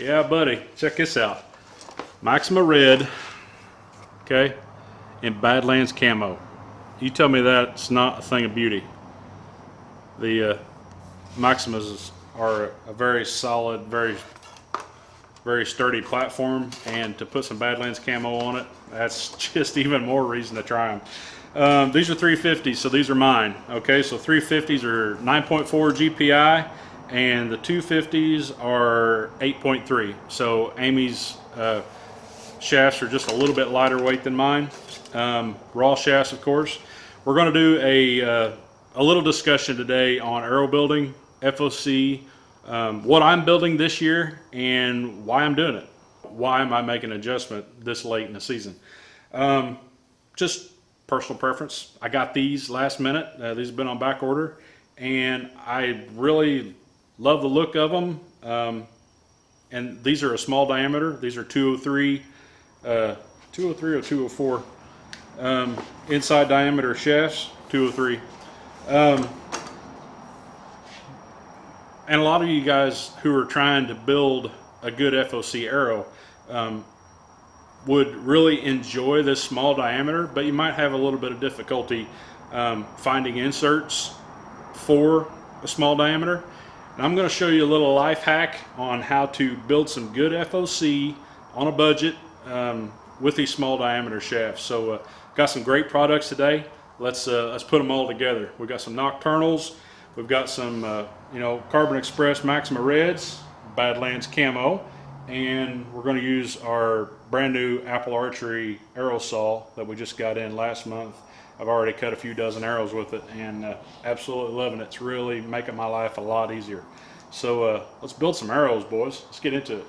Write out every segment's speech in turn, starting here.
Yeah, buddy, check this out. Maxima red, okay, in Badlands camo. You tell me that's not a thing of beauty. The Maximas are a very solid, very sturdy platform, and to put some Badlands camo on it, that's just even more reason to try them. These are 350s, so these are mine. Okay, so 350s are 9.4 GPI, and the 250s are 8.3. So Amy's shafts are just a little bit lighter weight than mine. Raw shafts, of course. We're going to do a little discussion today on arrow building, FOC, what I'm building this year, and why I'm doing it. Why am I making an adjustment this late in the season? Just personal preference. I got these last minute. These have been on back order, and I really love the look of them. And these are a small diameter. These are 203 or 204 inside diameter shafts, 203. And a lot of you guys who are trying to build a good FOC arrow would really enjoy this small diameter, but you might have a little bit of difficulty finding inserts for a small diameter. And I'm going to show you a little life hack on how to build some good FOC on a budget with these small diameter shafts. So got some great products today. Let's put them all together. We've got some Nocturnals. We've got some Carbon Express Maxima Reds, Badlands Camo, and we're going to use our brand new Apple Archery arrow saw that we just got in last month. I've already cut a few dozen arrows with it, and absolutely loving it. It's really making my life a lot easier. So let's build some arrows, boys. Let's get into it.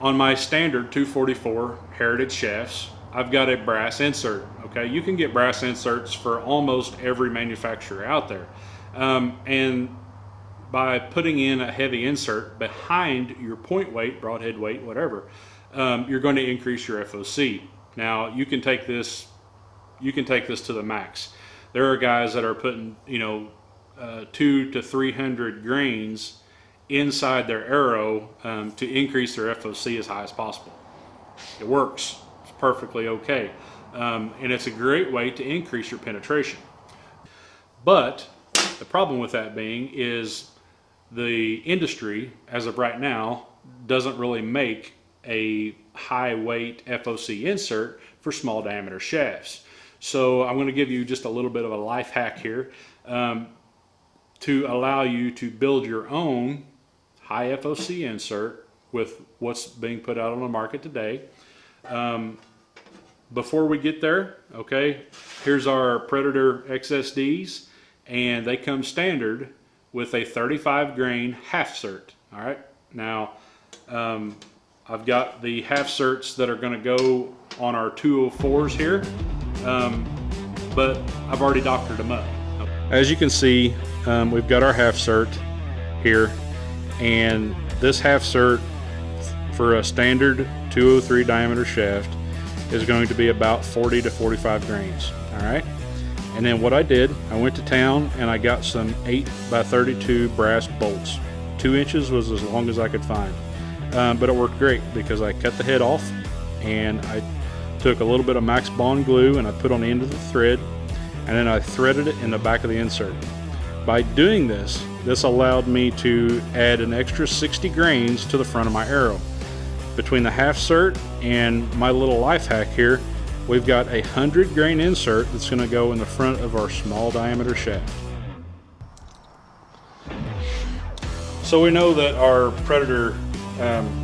On my standard 244 Heritage shafts, I've got a brass insert. Okay, you can get brass inserts for almost every manufacturer out there, and by putting in a heavy insert behind your point weight, broadhead weight, whatever, you're going to increase your FOC. Now you can take this to the max. There are guys that are putting 200 to 300 grains inside their arrow to increase their FOC as high as possible. It works. It's perfectly okay, and it's a great way to increase your penetration. But the problem with that being is the industry, as of right now, doesn't really make a high weight FOC insert for small diameter shafts. So I'm going to give you just a little bit of a life hack here to allow you to build your own high FOC insert with what's being put out on the market today. Before we get there, okay, here's our Predator XSDs, and they come standard with a 35 grain half cert. All right, now I've got the half certs that are going to go on our 204s here, but I've already doctored them up. As you can see, we've got our half cert here, and this half cert for a standard 203 diameter shaft is going to be about 40 to 45 grains. All right, and then what I did, I went to town and I got some 8x32 brass bolts. 2 inches was as long as I could find, but it worked great because I cut the head off and I took a little bit of Max Bond glue and I put on the end of the thread, and then I threaded it in the back of the insert. By doing this allowed me to add an extra 60 grains to the front of my arrow. Between the half cert and my little life hack here, we've got a 100 grain insert that's going to go in the front of our small diameter shaft. So we know that our Predator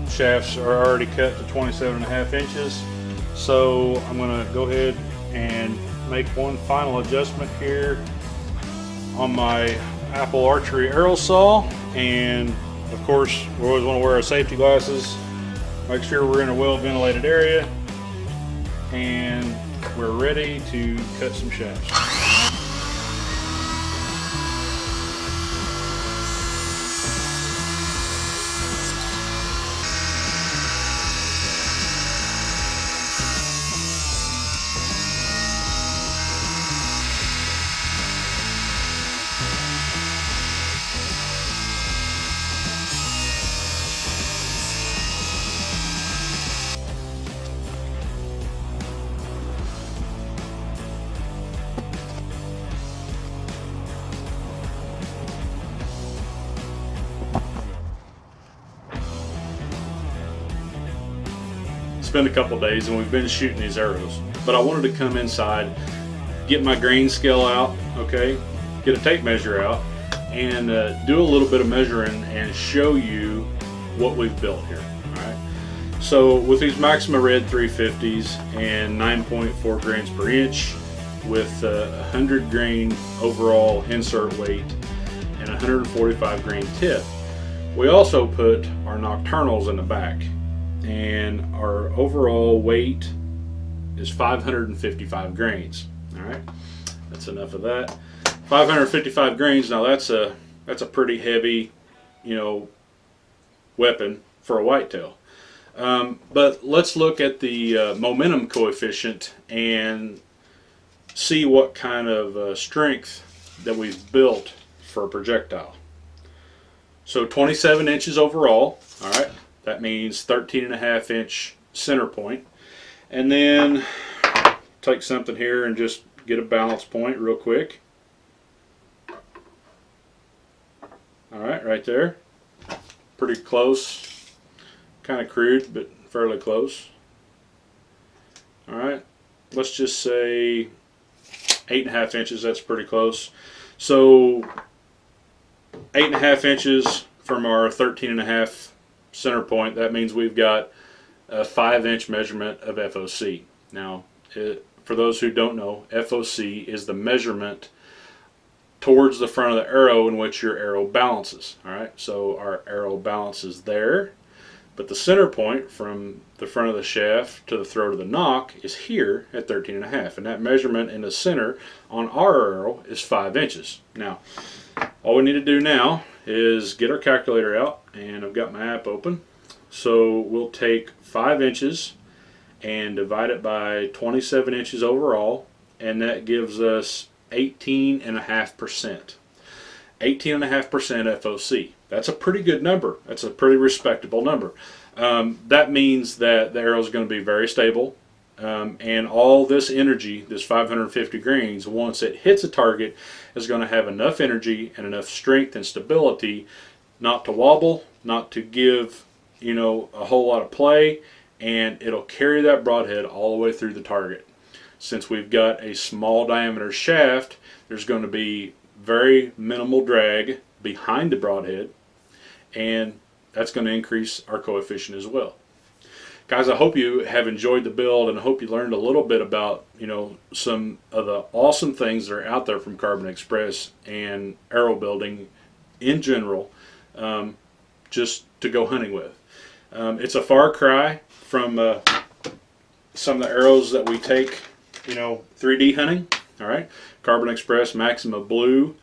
shafts are already cut to 27.5 inches. So I'm going to go ahead and make one final adjustment here on my Apple Archery arrow saw. And of course, we always want to wear our safety glasses. Make sure we're in a well ventilated area, and we're ready to cut some shafts. been a couple days and we've been shooting these arrows, but I wanted to come inside, get my grain scale out, okay, get a tape measure out, and do a little bit of measuring and show you what we've built here. All right. So with these Maxima Red 350s and 9.4 grains per inch, with 100 grain overall insert weight and 145 grain tip, we also put our nocturnals in the back, and our overall weight is 555 grains. All right, that's enough of that. 555 grains. Now that's a pretty heavy, you know, weapon for a whitetail. But let's look at the momentum coefficient and see what kind of strength that we've built for a projectile. So 27 inches overall. All right, that means 13.5 inch center point. And then take something here and just get a balance point real quick. All right, right there. Pretty close. Kind of crude, but fairly close. All right, let's just say 8.5 inches. That's pretty close. So 8.5 inches from our 13.5 center point. That means we've got a 5-inch measurement of FOC. Now, for those who don't know, FOC is the measurement towards the front of the arrow in which your arrow balances. All right, so our arrow balances there, but the center point from the front of the shaft to the throat of the nock is here at 13.5, and that measurement in the center on our arrow is 5 inches. Now, all we need to do now is get our calculator out, and I've got my app open. So we'll take 5 inches and divide it by 27 inches overall, and that gives us 18.5%. 18.5% FOC. That's a pretty good number. That's a pretty respectable number. That means that the arrow is going to be very stable, and all this energy, this 550 grains, once it hits a target, is going to have enough energy and enough strength and stability not to wobble, not to give, you know, a whole lot of play, and it'll carry that broadhead all the way through the target. Since we've got a small diameter shaft, there's going to be very minimal drag behind the broadhead, and that's going to increase our coefficient as well. Guys, I hope you have enjoyed the build, and I hope you learned a little bit about, you know, some of the awesome things that are out there from Carbon Express and arrow building in general, just to go hunting with. It's a far cry from some of the arrows that we take, you know, 3D hunting. All right, Carbon Express Maxima Blue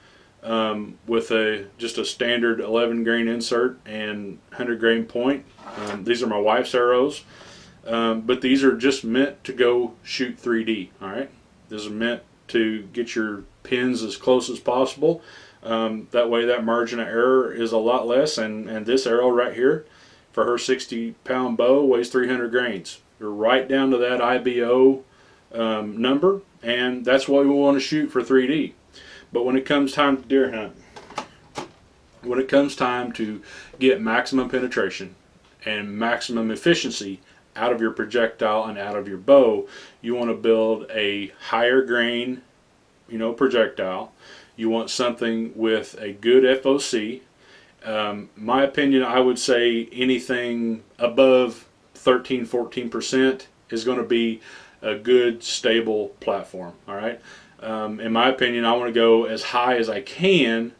with just a standard 11 grain insert and 100 grain point. These are my wife's arrows, but these are just meant to go shoot 3D. All right, this is meant to get your pins as close as possible. That way that margin of error is a lot less, and this arrow right here, for her 60-pound bow, weighs 300 grains. You're right down to that IBO number, and that's what we want to shoot for 3D. But when it comes time to deer hunt, when it comes time to get maximum penetration and maximum efficiency out of your projectile and out of your bow, you want to build a higher grain, you know, projectile. You want something with a good FOC. My opinion, I would say anything above 13-14% is going to be a good stable platform. All right, in my opinion, I want to go as high as I can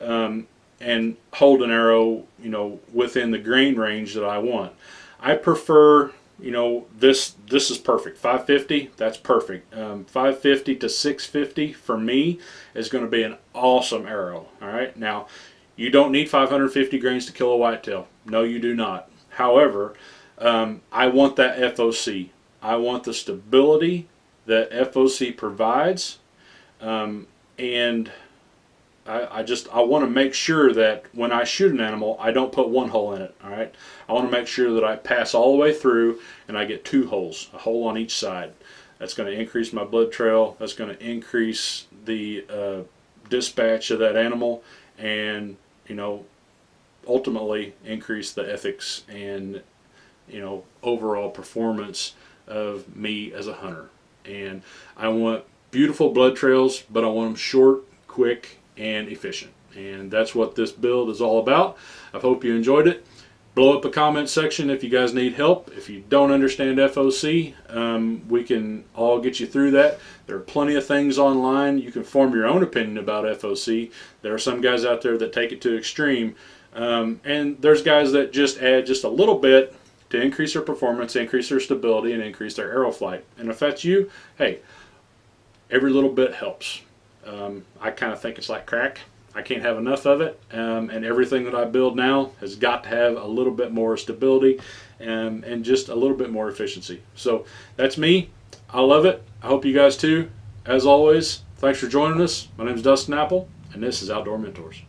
and hold an arrow, you know, within the grain range that I want. I prefer, you know, this is perfect. 550, that's perfect. 550 to 650 for me is going to be an awesome arrow. All right, now you don't need 550 grains to kill a whitetail. No, you do not. However, I want that FOC. I want the stability that FOC provides, and I want to make sure that when I shoot an animal, I don't put one hole in it. All right, I want to make sure that I pass all the way through and I get 2 holes, a hole on each side. That's going to increase my blood trail. That's going to increase the dispatch of that animal, and, you know, ultimately increase the ethics and overall performance of me as a hunter. And I want beautiful blood trails, but I want them short, quick, and efficient. And that's what this build is all about. I hope you enjoyed it. Blow up a comment section if you guys need help. If you don't understand FOC, we can all get you through that. There are plenty of things online. You can form your own opinion about FOC. There are some guys out there that take it to extreme. And there's guys that just add just a little bit to increase their performance, increase their stability, and increase their arrow flight. And if that's you, hey, every little bit helps. I kind of think it's like crack. I can't have enough of it, and everything that I build now has got to have a little bit more stability and just a little bit more efficiency. So that's me. I love it. I hope you guys too. As always, thanks for joining us. My name is Dustin Apple, and this is Outdoor Mentors.